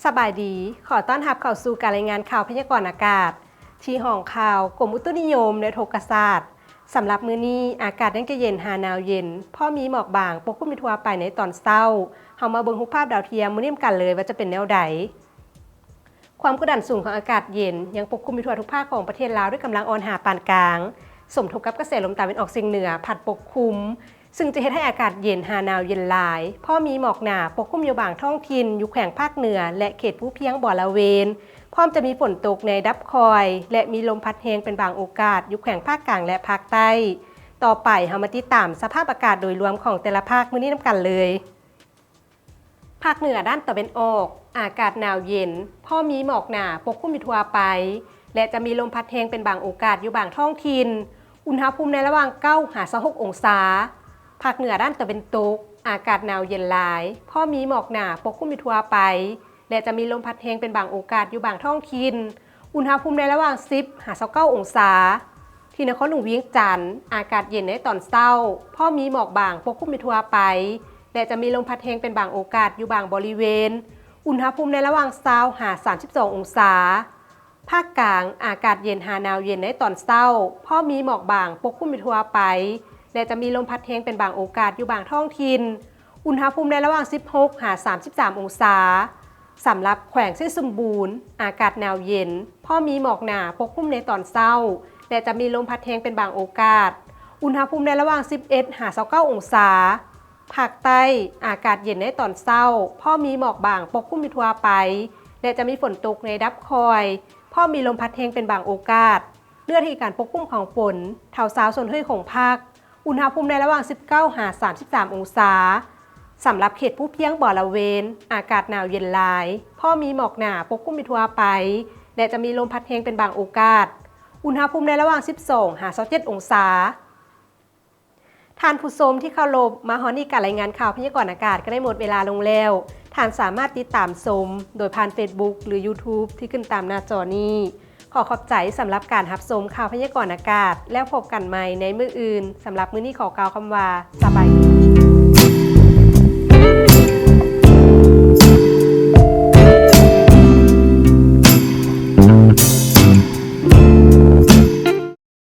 สบายดีขอต้อนรับเข้าสู่การรายงานข่าวพยากรณ์อากาศที่ห้องข่าวกรมอุตุนิยมและโทรศาสตร์สำหรับมื้อนี้อากาศยังจะเย็นหาหนาวเย็นพอมีหมอกบางปกคลุมทั่วไปในตอนเช้าเฮามาเบิ่งรูปภาพดาวเทียมมื้อนี้กันเลยว่าจะเป็นแนวใดความกดดันสูงของอากาศเย็นยังปกคลุมทั่วทุกภาคของประเทศลาวด้วยกำลังอ่อนหาปานกลางสมทบกับกระแสลมตะวันออกเฉียงเหนือพัดปกคลุมซึ่งจะเฮ็ดให้อากาศเย็นหาหนาวเย็นหลายพอมีหมอกหนาปกคลุมอยู่บางท้องถิ่นอยู่แขวงภาคเหนือและเขตภูเพียงบ่อละเวนพร้อมจะมีฝนตกในดับคอยและมีลมพัดแรงเป็นบางโอกาสอยู่แขวงภาคกลางและภาคใต้ต่อไปเฮามาติดตามสภาพอากาศโดยรวมของแต่ละภาคมื้อนี้นำกันเลยภาคเหนือด้านตะวันออกอากาศหนาวเย็นพอมีหมอกหนาปกคลุมอยู่ทั่วไปและจะมีลมพัดแรงเป็นบางโอกาสอยู่บางท้องถิ่นอุณหภูมิในระหว่าง9-26องศาภาคเหนือด้านตะวันตกอากาศหนาวเย็นหลายพอมีหมอกหนาปกคลุมอยู่ทั่วไปและจะมีลมพัดแรงเป็นบางโอกาสอยู่บางท้องถิ่นอุณหภูมิในระหว่าง10-29องศาที่นครหลวงเวียงจันทร์อากาศเย็นในตอนเช้าพอมีหมอกบางปกคลุมอยู่ทั่วไปและจะมีลมพัดแรงเป็นบางโอกาสอยู่บางบริเวณอุณหภูมิในระหว่าง20-32องศาภาคกลางอากาศเย็นหาหนาวเย็นในตอนเช้าพอมีหมอกบางปกคลุมอยู่ทั่วไปและจะมีลมพัดแรงเป็นบางโอกาสอยู่บางท้องถิ่นอุณหภูมิในระหว่าง16-33องศาสำหรับแขวงเส้นสมบูรณ์อากาศหนาวเย็นพอมีหมอกหนาปกคลุมในตอนเช้าและจะมีลมพัดแรงเป็นบางโอกาสอุณหภูมิในระหว่าง11-29องศาภาคใต้อากาศเย็นในตอนเช้าพอมีหมอกบางปกคลุมอยู่ทั่วไปและจะมีฝนตกในดับคอยพอมีลมพัดแรงเป็นบางโอกาสเลื่อนที่การปกคลุมของฝนเท่าสาวส่วนเฮ้ยของภาคอุณหภูมิในระหว่าง19-33องศาสำหรับเขตภูเพียงบ่อละเวนอากาศหนาวเย็นหลายพอมีหมอกหนาปกคลุมอยู่ทั่วไปและจะมีลมพัดแรงเป็นบางโอกาสอุณหภูมิในระหว่าง12-27องศาท่านผู้ชมที่เคารพมาฮอนี่การรายงานข่าวพยากรณ์อากาศก็ได้หมดเวลาลงแล้วท่านสามารถติดตามชมโดยผ่าน Facebook หรือ YouTube ที่ขึ้นตามหน้าจอนี้ขอขอบใจสำหรับการรับชมข่าวพยากรณ์อากาศแล้วพบกันใหม่ในมื้ออื่นสำหรับมื้อนี้ขอกล่าวคำว่าสบายดี